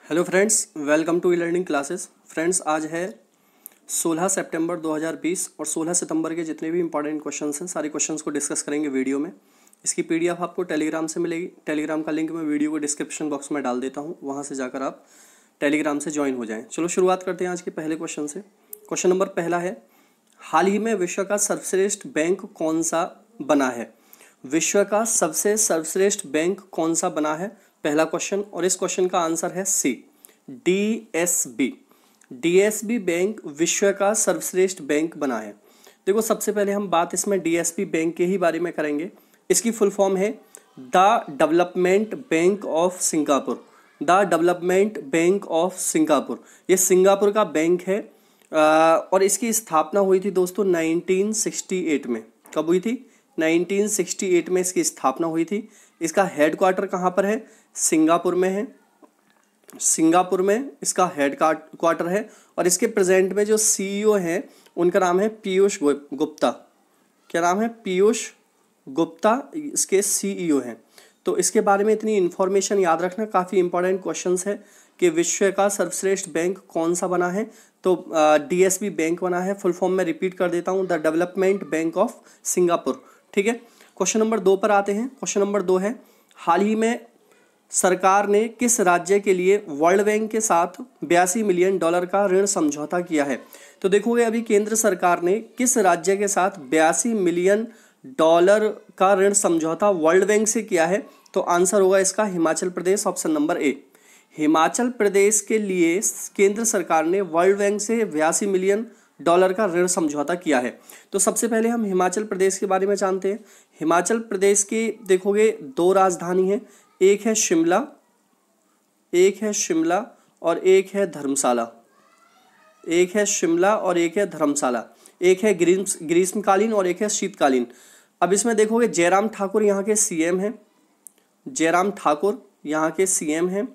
Hello friends, welcome to E learning classes. Friends, आज है 16 सितंबर 2020 और 16 सितंबर के जितने भी इंपॉर्टेंट क्वेश्चंस हैं सारे क्वेश्चंस को डिस्कस करेंगे वीडियो में। इसकी पीडीएफ आपको टेलीग्राम से मिलेगी। टेलीग्राम का लिंक मैं वीडियो को डिस्क्रिप्शन बॉक्स में डाल देता हूँ, वहाँ से जाकर आप टेलीग्राम से ज्वाइन हो जाएँ। चलो शुरुआत करते हैं आज के पहले क्वेश्चन से। क्वेश्चन नंबर पहला है, हाल ही में विश्व का सर्वश्रेष्ठ बैंक कौन सा बना है? विश्व का सबसे सर्वश्रेष्ठ बैंक कौन सा बना है, पहला क्वेश्चन। और इस क्वेश्चन का आंसर है सी, डीएसबी। डीएसबी बैंक विश्व का सर्वश्रेष्ठ बैंक बना है। देखो, सबसे पहले हम बात इसमें डीएसबी बैंक के ही बारे में करेंगे। इसकी फुल फॉर्म है the development bank of Singapore. The development bank of Singapore, ये सिंगापुर का बैंक है और इसकी स्थापना हुई थी दोस्तों 1968 में। कब हुई थी? 1968 में इसकी स्थापना हुई थी। इसका हेडक्वार्टर कहाँ पर है? सिंगापुर में है। सिंगापुर में इसका हेड क्वार्टर है और इसके प्रेजेंट में जो सीईओ हैं उनका नाम है पीयूष गुप्ता। क्या नाम है? पीयूष गुप्ता इसके सीईओ हैं। तो इसके बारे में इतनी इन्फॉर्मेशन याद रखना, काफ़ी इंपॉर्टेंट क्वेश्चंस है कि विश्व का सर्वश्रेष्ठ बैंक कौन सा बना है। तो डीएसबी बैंक बना है। फुल फॉर्म में रिपीट कर देता हूँ, the development bank of Singapore. ठीक है, क्वेश्चन नंबर 2 पर आते हैं। क्वेश्चन नंबर 2 है, हाल ही में सरकार ने किस राज्य के लिए वर्ल्ड बैंक के साथ 82 मिलियन डॉलर का ऋण समझौता किया है? तो देखोगे, अभी केंद्र सरकार ने किस राज्य के साथ 82 मिलियन डॉलर का ऋण समझौता वर्ल्ड बैंक से किया है? तो आंसर होगा इसका Himachal Pradesh, option number A. Himachal Pradesh के लिए केंद्र सरकार ने वर्ल्ड बैंक से 82 मिलियन डॉलर का ऋण समझौता किया है। तो सबसे पहले हम हिमाचल प्रदेश के बारे में जानते हैं। हिमाचल प्रदेश की देखोगे 2 राजधानी हैं, एक है शिमला और एक है धर्मशाला। एक है शिमला और एक है धर्मशाला। एक है ग्रीष्मकालीन और एक है शीतकालीन। अब इसमें देखोगे जयराम ठाकुर यहाँ के सीएम हैं। जयराम ठाकुर यहाँ के सीएम हैं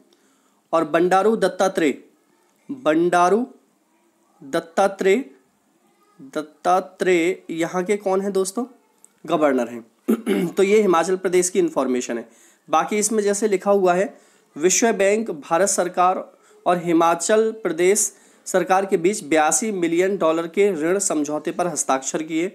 और बंडारू दत्तात्रेय यहाँ के कौन है दोस्तों? गवर्नर हैं। तो ये हिमाचल प्रदेश की इंफॉर्मेशन है। बाकी इसमें जैसे लिखा हुआ है, विश्व बैंक भारत सरकार और हिमाचल प्रदेश सरकार के बीच 82 मिलियन डॉलर के ऋण समझौते पर हस्ताक्षर किए।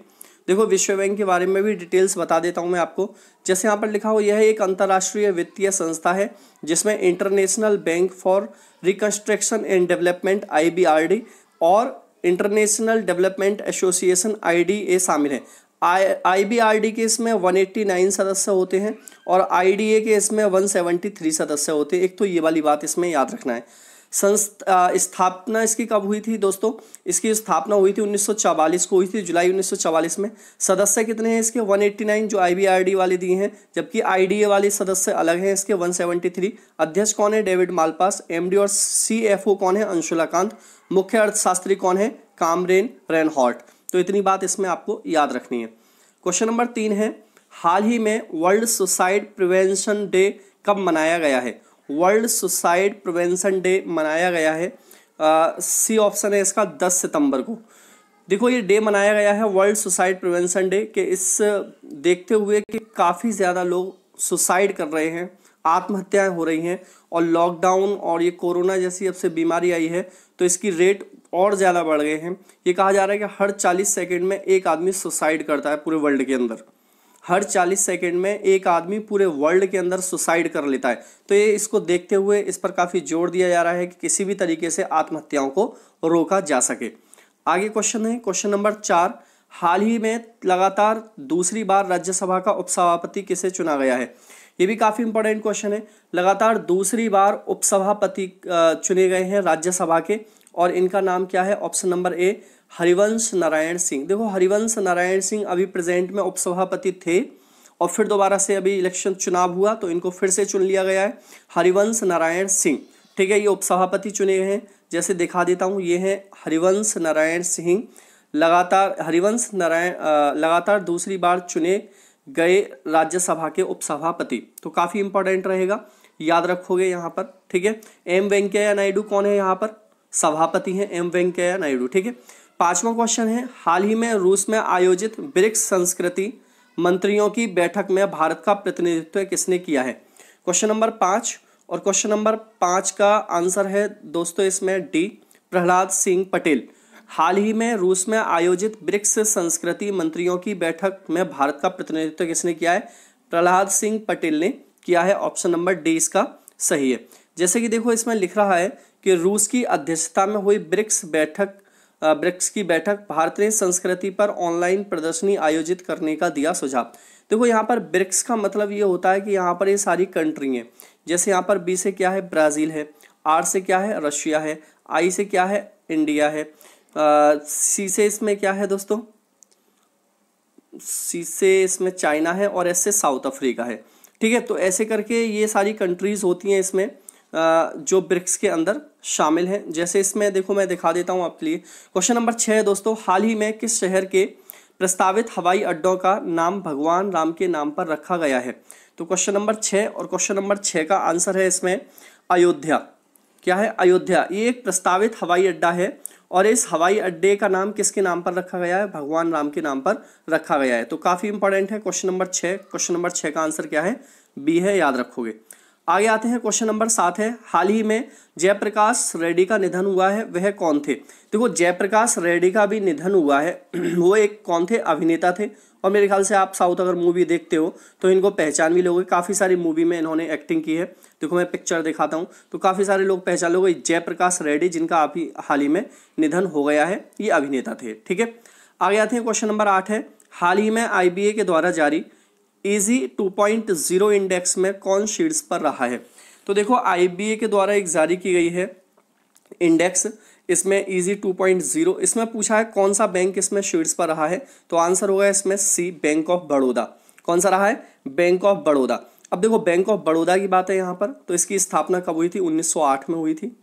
देखो, विश्व बैंक के बारे में भी डिटेल्स बता देता हूं मैं आपको। जैसे यहाँ पर लिखा हुआ, यह एक अंतर्राष्ट्रीय वित्तीय संस्था है जिसमें international bank for reconstruction and development IBRD और इंटरनेशनल डेवलपमेंट एसोसिएशन IDA शामिल है। IBRD के इसमें 189 सदस्य होते हैं और IDA के इसमें 173 सदस्य होते हैं। एक तो ये वाली बात इसमें याद रखना है। स्थापना इसकी कब हुई थी दोस्तों? इसकी स्थापना हुई थी 1944 को हुई थी, जुलाई 1944 में। सदस्य कितने हैं इसके? 189 जो IBRD वाले दिए हैं, जबकि IDA वाले सदस्य अलग हैं इसके 173। अध्यक्ष कौन है? David Malpass. MD और CFO कौन है? अंशुला कांत। मुख्य अर्थशास्त्री कौन है? कामरेन रेनहॉर्ट। तो इतनी बात इसमें आपको याद रखनी है। क्वेश्चन नंबर 3 है, हाल ही में वर्ल्ड सुसाइड प्रिवेंशन डे कब मनाया गया है? वर्ल्ड सुसाइड प्रिवेंशन डे मनाया गया है, सी ऑप्शन है इसका, 10 सितंबर को। देखो, ये डे मनाया गया है वर्ल्ड सुसाइड प्रिवेंशन डे के इस देखते हुए कि काफ़ी ज़्यादा लोग सुसाइड कर रहे हैं, आत्महत्याएं हो रही हैं और लॉकडाउन और ये कोरोना जैसी जब से बीमारी आई है तो इसकी रेट और ज़्यादा बढ़ गए हैं। ये कहा जा रहा है कि हर 40 सेकंड में एक आदमी सुसाइड करता है पूरे वर्ल्ड के अंदर। हर 40 सेकंड में एक आदमी पूरे वर्ल्ड के अंदर सुसाइड कर लेता है। तो ये इसको देखते हुए इस पर काफ़ी जोर दिया जा रहा है कि किसी भी तरीके से आत्महत्याओं को रोका जा सके। आगे क्वेश्चन है, क्वेश्चन नंबर 4, हाल ही में लगातार दूसरी बार राज्यसभा का उपसभापति किसे चुना गया है? ये भी काफ़ी इंपॉर्टेंट क्वेश्चन है। लगातार दूसरी बार उपसभापति चुने गए हैं राज्यसभा के और इनका नाम क्या है? Option number A, Harivansh Narayan Singh. देखो, हरिवंश नारायण सिंह अभी प्रेजेंट में उपसभापति थे और फिर दोबारा से अभी इलेक्शन चुनाव हुआ तो इनको फिर से चुन लिया गया है, हरिवंश नारायण सिंह। ठीक है, ये उपसभापति चुने गए हैं। जैसे दिखा देता हूँ, ये है हरिवंश नारायण सिंह। लगातार दूसरी बार चुने गए राज्यसभा के उपसभापति। तो काफ़ी इंपॉर्टेंट रहेगा, याद रखोगे यहाँ पर। ठीक है, एम वेंकैया नायडू कौन है यहाँ पर? सभापति हैं एम वेंकैया नायडू। ठीक है, 5वां क्वेश्चन है, हाल ही में रूस में आयोजित ब्रिक्स संस्कृति मंत्रियों की बैठक में भारत का प्रतिनिधित्व किसने किया है? क्वेश्चन नंबर 5, और क्वेश्चन नंबर 5 का आंसर है दोस्तों इसमें डी, प्रहलाद सिंह पटेल। हाल ही में रूस में आयोजित ब्रिक्स संस्कृति मंत्रियों की बैठक में भारत का प्रतिनिधित्व किसने किया है? प्रहलाद सिंह पटेल ने किया है। ऑप्शन नंबर डी इसका सही है। जैसे कि देखो इसमें लिख रहा है कि रूस की अध्यक्षता में हुई ब्रिक्स की बैठक, भारत ने संस्कृति पर ऑनलाइन प्रदर्शनी आयोजित करने का दिया सुझाव। देखो यहाँ पर ब्रिक्स का मतलब ये होता है कि यहाँ पर ये सारी कंट्री हैं। जैसे यहाँ पर बी से क्या है? ब्राज़ील है, आर से क्या है? रशिया है, आई से क्या है? इंडिया है, सी से इसमें क्या है दोस्तों? सी से इसमें चाइना है और एस से साउथ अफ्रीका है। ठीक है, तो ऐसे करके ये सारी कंट्रीज होती हैं इसमें जो ब्रिक्स के अंदर शामिल हैं। जैसे इसमें देखो मैं दिखा देता हूँ आपके लिए। क्वेश्चन नंबर 6 है दोस्तों, हाल ही में किस शहर के प्रस्तावित हवाई अड्डों का नाम भगवान राम के नाम पर रखा गया है? तो क्वेश्चन नंबर 6 और क्वेश्चन नंबर 6 का आंसर है इसमें अयोध्या। क्या है? अयोध्या। ये एक प्रस्तावित हवाई अड्डा है और इस हवाई अड्डे का नाम किसके नाम पर रखा गया है? भगवान राम के नाम पर रखा गया है। तो काफ़ी इंपॉर्टेंट है क्वेश्चन नंबर 6। क्वेश्चन नंबर 6 का आंसर क्या है? बी है, याद रखोगे। आगे आते हैं, क्वेश्चन नंबर 7 है, हाल ही में जयप्रकाश रेड्डी का निधन हुआ है, वह कौन थे? देखो जयप्रकाश रेड्डी का भी निधन हुआ है। वो एक कौन थे? अभिनेता थे। और मेरे ख्याल से आप साउथ अगर मूवी देखते हो तो इनको पहचान भी लोगे, काफ़ी सारी मूवी में इन्होंने एक्टिंग की है। देखो मैं पिक्चर दिखाता हूँ तो काफ़ी सारे लोग पहचान लोगे। जयप्रकाश रेड्डी जिनका अभी हाल ही में निधन हो गया है, ये अभिनेता थे। ठीक है, आगे आते हैं, क्वेश्चन नंबर 8 है, हाल ही में IBA के द्वारा जारी इजी 2.0 इंडेक्स में कौन शीर्ष पर रहा है? तो देखो IBA के द्वारा एक जारी की गई है इंडेक्स, इसमें इजी 2.0, इसमें पूछा है कौन सा बैंक इसमें शीर्ष पर रहा है? तो आंसर होगा इसमें सी, बैंक ऑफ बड़ौदा। कौन सा रहा है? Bank of Baroda. अब देखो बैंक ऑफ बड़ौदा की बात है यहाँ पर, तो इसकी स्थापना कब हुई थी? 1908 में हुई थी।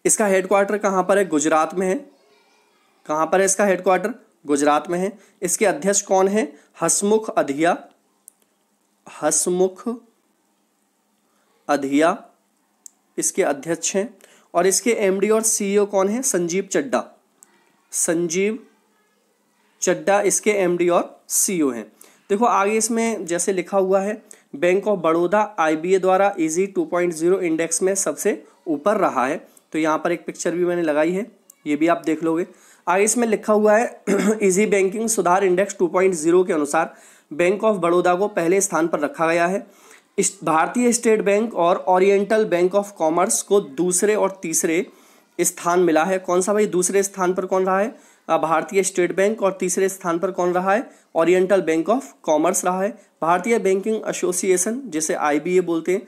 इसका हेडक्वार्टर कहाँ पर है? गुजरात में है। कहाँ पर है इसका हेडक्वार्टर? गुजरात में है। इसके अध्यक्ष कौन है? हसमुख अधिया। हसमुख अधिया इसके अध्यक्ष हैं। और इसके MD और CEO कौन है? संजीव चड्डा। संजीव चड्डा इसके MD और CEO हैं। देखो आगे इसमें जैसे लिखा हुआ है, बैंक ऑफ बड़ौदा IBA द्वारा इजी 2.0 इंडेक्स में सबसे ऊपर रहा है। तो यहाँ पर एक पिक्चर भी मैंने लगाई है, ये भी आप देख लोगे। आगे इसमें लिखा हुआ है इजी बैंकिंग सुधार इंडेक्स 2.0 के अनुसार बैंक ऑफ बड़ौदा को पहले स्थान पर रखा गया है। भारतीय स्टेट बैंक और ओरिएंटल बैंक ऑफ कॉमर्स को दूसरे और तीसरे स्थान मिला है। कौन सा भाई? दूसरे स्थान पर कौन रहा है? भारतीय स्टेट बैंक। और तीसरे स्थान पर कौन रहा है? ओरिएंटल बैंक ऑफ कॉमर्स रहा है। भारतीय बैंकिंग एसोसिएशन जिसे IBA बोलते हैं,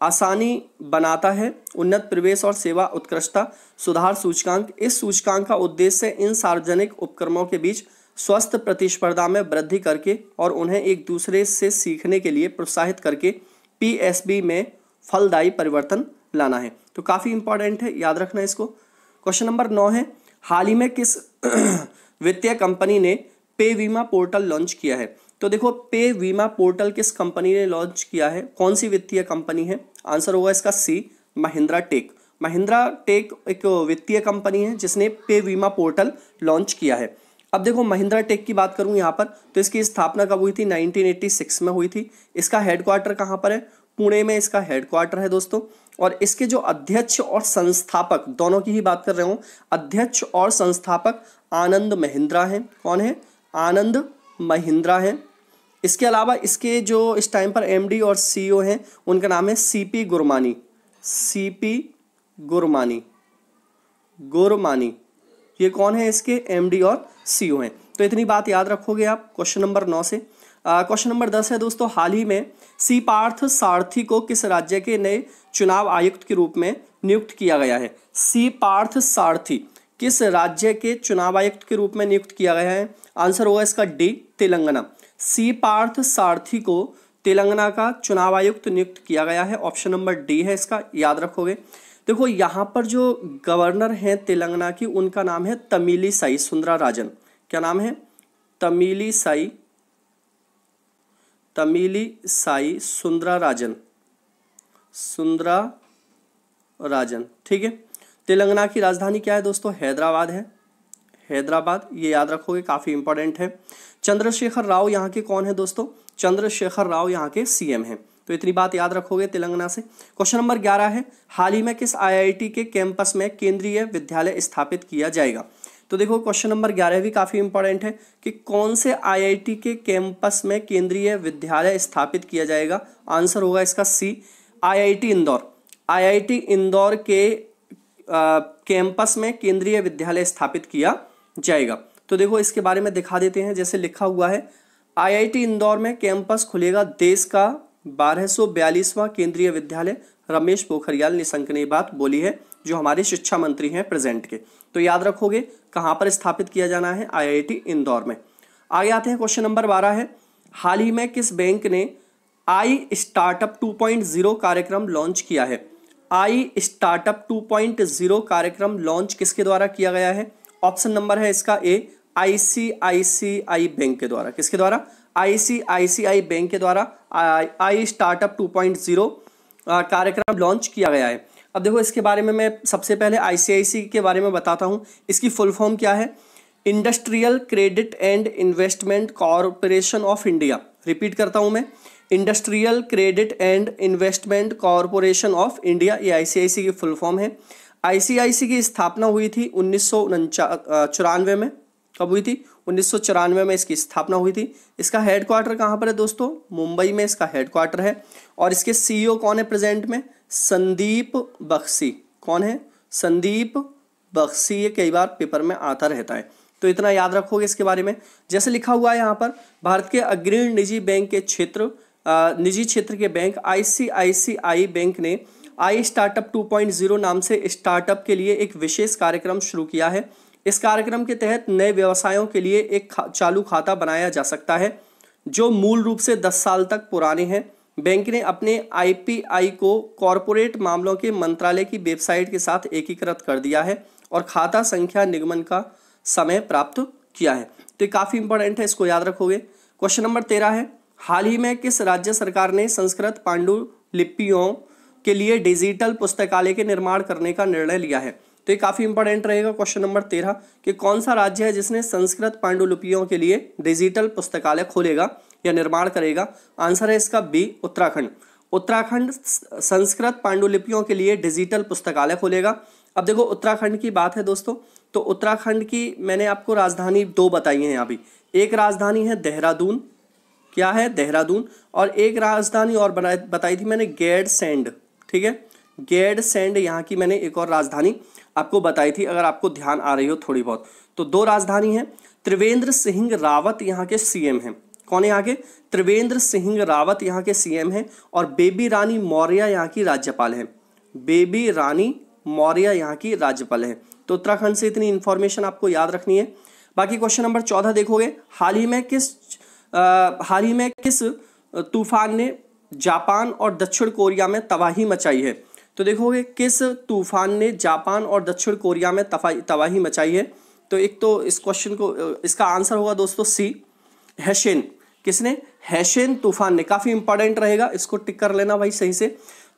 आसानी बनाता है उन्नत प्रवेश और सेवा उत्कृष्टता सुधार सूचकांक। इस सूचकांक का उद्देश्य इन सार्वजनिक उपक्रमों के बीच स्वस्थ प्रतिस्पर्धा में वृद्धि करके और उन्हें एक दूसरे से सीखने के लिए प्रोत्साहित करके PSB में फलदायी परिवर्तन लाना है। तो काफ़ी इंपॉर्टेंट है, याद रखना इसको। क्वेश्चन नंबर 9 है, हाल ही में किस वित्तीय कंपनी ने पे बीमा पोर्टल लॉन्च किया है? तो देखो पे बीमा पोर्टल किस कंपनी ने लॉन्च किया है? कौन सी वित्तीय कंपनी है? आंसर होगा इसका सी, महिंद्रा टेक। महिंद्रा टेक एक वित्तीय कंपनी है जिसने पे बीमा पोर्टल लॉन्च किया है। अब देखो महिंद्रा टेक की बात करूं यहाँ पर, तो इसकी स्थापना कब हुई थी? 1986 में हुई थी। इसका हेडक्वार्टर कहाँ पर है? पुणे में इसका हेडक्वार्टर है दोस्तों। और इसके जो अध्यक्ष और संस्थापक, दोनों की ही बात कर रहे हूँ, अध्यक्ष और संस्थापक आनंद महिंद्रा हैं। कौन है? आनंद महिंद्रा हैं। इसके अलावा इसके जो इस टाइम पर MD और CEO हैं, उनका नाम है CP गुरमानी। CP गुरमानी ये कौन है? इसके MD और CEO हैं। तो इतनी बात याद रखोगे आप क्वेश्चन नंबर 9 से। क्वेश्चन नंबर 10 है दोस्तों, हाल ही में सी पार्थ सारथी को किस राज्य के नए चुनाव आयुक्त के रूप में नियुक्त किया गया है? सी पार्थ सारथी किस राज्य के चुनाव आयुक्त के रूप में नियुक्त किया गया है? आंसर होगा इसका डी, तेलंगाना। सी पार्थ सारथी को तेलंगाना का चुनाव आयुक्त नियुक्त किया गया है। ऑप्शन नंबर डी है इसका, याद रखोगे। देखो यहाँ पर जो गवर्नर हैं तेलंगाना की, उनका नाम है तमिलिसाई सुंदराराजन। क्या नाम है? तमिलिसाई सुंदराराजन। ठीक है। तेलंगाना की राजधानी क्या है दोस्तों? हैदराबाद है। हैदराबाद, ये याद रखोगे, काफ़ी इंपॉर्टेंट है। चंद्रशेखर राव यहाँ के कौन है दोस्तों? चंद्रशेखर राव यहाँ के CM हैं। तो इतनी बात याद रखोगे तेलंगाना से। क्वेश्चन नंबर 11 है, हाल ही में किस आईआईटी के कैंपस में केंद्रीय विद्यालय स्थापित किया जाएगा। तो देखो क्वेश्चन नंबर 11 भी काफी इंपॉर्टेंट है कि कौन से आईआईटी के कैंपस में केंद्रीय विद्यालय स्थापित किया जाएगा। आंसर होगा इसका सी, आईआईटी इंदौर। आईआईटी इंदौर के कैंपस में केंद्रीय विद्यालय स्थापित किया जाएगा। तो देखो इसके बारे में दिखा देते हैं, जैसे लिखा हुआ है, आईआईटी इंदौर में कैंपस खुलेगा, देश का 1242वां केंद्रीय विद्यालय। रमेश पोखरियाल निशंक ने बात बोली है, जो हमारे शिक्षा मंत्री हैं प्रेजेंट के। तो याद रखोगे कहां पर स्थापित किया जाना है, आईआईटी इंदौर में। आगे आते हैं, क्वेश्चन नंबर 12 है, हाल ही में किस बैंक ने आई स्टार्टअप 2.0 कार्यक्रम लॉन्च किया है। आई स्टार्टअप 2.0 कार्यक्रम लॉन्च किसके द्वारा किया गया है। ऑप्शन नंबर है इसका ए, आईसीआईसीआई बैंक के द्वारा। किसके द्वारा, आईसीआईसीआई बैंक के द्वारा आई स्टार्टअप 2.0 कार्यक्रम लॉन्च किया गया है। अब देखो इसके बारे में मैं सबसे पहले आईसीआईसीआई के बारे में बताता हूं। इसकी फुल फॉर्म क्या है, industrial credit and investment corporation of India. Repeat करता हूं मैं, industrial credit and investment corporation of India, ये आईसीआईसीआई की फुल फॉर्म है। आईसीआईसीआई की स्थापना हुई थी 1994 में। कब हुई थी, 1994 में इसकी स्थापना हुई थी। इसका हेडक्वार्टर कहाँ पर है दोस्तों, मुंबई में इसका हेडक्वार्टर है। और इसके सीईओ कौन है प्रेजेंट में, संदीप बख्शी। कौन है, संदीप बख्शी। ये कई बार पेपर में आता रहता है, तो इतना याद रखोगे इसके बारे में। जैसे लिखा हुआ है यहाँ पर, भारत के अग्रणी निजी बैंक के निजी क्षेत्र के बैंक आईसीआईसीआई बैंक ने आई स्टार्टअप 2.0 नाम से स्टार्टअप के लिए एक विशेष कार्यक्रम शुरू किया है। इस कार्यक्रम के तहत नए व्यवसायों के लिए एक चालू खाता बनाया जा सकता है, जो मूल रूप से 10 साल तक पुराने हैं। बैंक ने अपने आईपीआई को कॉरपोरेट मामलों के मंत्रालय की वेबसाइट के साथ एकीकृत कर दिया है और खाता संख्या निगमन का समय प्राप्त किया है। तो ये काफी इंपॉर्टेंट है, इसको याद रखोगे। क्वेश्चन नंबर 13 है, हाल ही में किस राज्य सरकार ने संस्कृत पांडुलिपियों के लिए डिजिटल पुस्तकालय के निर्माण करने का निर्णय लिया है। तो ये काफी इंपॉर्टेंट रहेगा क्वेश्चन नंबर 13 कि कौन सा राज्य है जिसने संस्कृत पांडुलिपियों के लिए डिजिटल पुस्तकालय खोलेगा या निर्माण करेगा। आंसर है इसका बी, उत्तराखंड। उत्तराखंड संस्कृत पांडुलिपियों के लिए डिजिटल पुस्तकालय खोलेगा। अब देखो उत्तराखंड की बात है दोस्तों, तो उत्तराखंड की मैंने आपको राजधानी 2 बताई है अभी। एक राजधानी है देहरादून, क्या है, देहरादून। और एक राजधानी और बताई थी मैंने, गैरसैंण। ठीक है, गैरसैंण यहाँ की मैंने एक और राजधानी आपको बताई थी, अगर आपको ध्यान आ रही हो थोड़ी बहुत। तो 2 राजधानी है। त्रिवेंद्र सिंह रावत यहाँ के सीएम हैं। कौन है यहाँ के, त्रिवेंद्र सिंह रावत यहाँ के सीएम हैं। और बेबी रानी मौर्य यहाँ की राज्यपाल है। बेबी रानी मौर्य यहाँ की राज्यपाल है। तो उत्तराखंड से इतनी इंफॉर्मेशन आपको याद रखनी है। बाकी क्वेश्चन नंबर 14 देखोगे, हाल ही में किस तूफान ने जापान और दक्षिण कोरिया में तबाही मचाई है। तो देखोगे किस तूफान ने जापान और दक्षिण कोरिया में तबाही मचाई है। तो एक तो इस क्वेश्चन को, इसका आंसर होगा दोस्तों सी, हैशेन। किसने, हैशेन तूफान ने। काफी इंपॉर्टेंट रहेगा, इसको टिक कर लेना भाई सही से।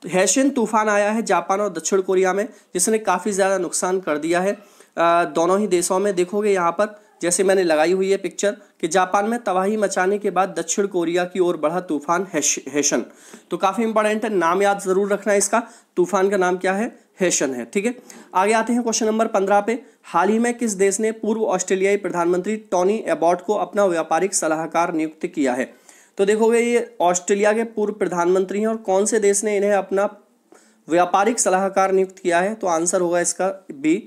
तो हैशेन तूफान आया है जापान और दक्षिण कोरिया में, जिसने काफी ज्यादा नुकसान कर दिया है दोनों ही देशों में। देखोगे यहाँ पर जैसे मैंने लगाई हुई है पिक्चर कि जापान में तबाही मचाने के बाद दक्षिण कोरिया की ओर बढ़ा तूफान हैशन। तो काफी इंपॉर्टेंट है, नाम याद जरूर रखना है इसका। तूफान का नाम क्या है, हैशन है। ठीक है, आगे आते हैं क्वेश्चन नंबर 15 पे। हाल ही में किस देश ने पूर्व ऑस्ट्रेलियाई प्रधानमंत्री टोनी एबॉट को अपना व्यापारिक सलाहकार नियुक्त किया है। तो देखोगे ये ऑस्ट्रेलिया के पूर्व प्रधानमंत्री हैं, और कौन से देश ने इन्हें अपना व्यापारिक सलाहकार नियुक्त किया है। तो आंसर होगा इसका बी,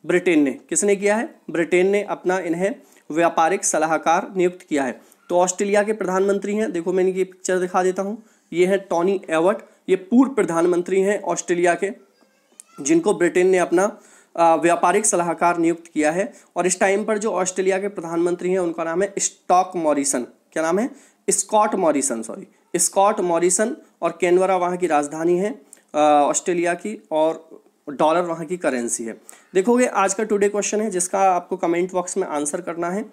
ब्रिटेन ने। किसने किया है, ब्रिटेन ने अपना इन्हें व्यापारिक सलाहकार नियुक्त किया है। तो ऑस्ट्रेलिया के प्रधानमंत्री हैं, देखो मैं इनकी पिक्चर दिखा देता हूं, ये है टोनी एबॉट। ये पूर्व प्रधानमंत्री हैं ऑस्ट्रेलिया के, जिनको ब्रिटेन ने अपना व्यापारिक सलाहकार नियुक्त किया है। और इस टाइम पर जो ऑस्ट्रेलिया के प्रधानमंत्री हैं उनका नाम है स्कॉट मॉरिसन। क्या नाम है, Scott Morrison, sorry Scott Morrison. और कैनबरा वहाँ की राजधानी है ऑस्ट्रेलिया की, और डॉलर वहाँ की करेंसी है। देखोगे आज का टुडे क्वेश्चन है जिसका आपको कमेंट बॉक्स में आंसर करना है।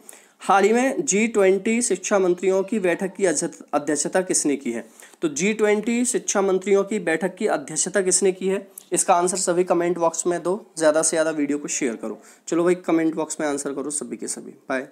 हाल ही में G20 शिक्षा मंत्रियों की बैठक की अध्यक्षता किसने की है। तो G20 शिक्षा मंत्रियों की बैठक की अध्यक्षता किसने की है, इसका आंसर सभी कमेंट बॉक्स में दो। ज़्यादा से ज़्यादा वीडियो को शेयर करो। चलो भाई कमेंट बॉक्स में आंसर करो सभी के सभी। बाय।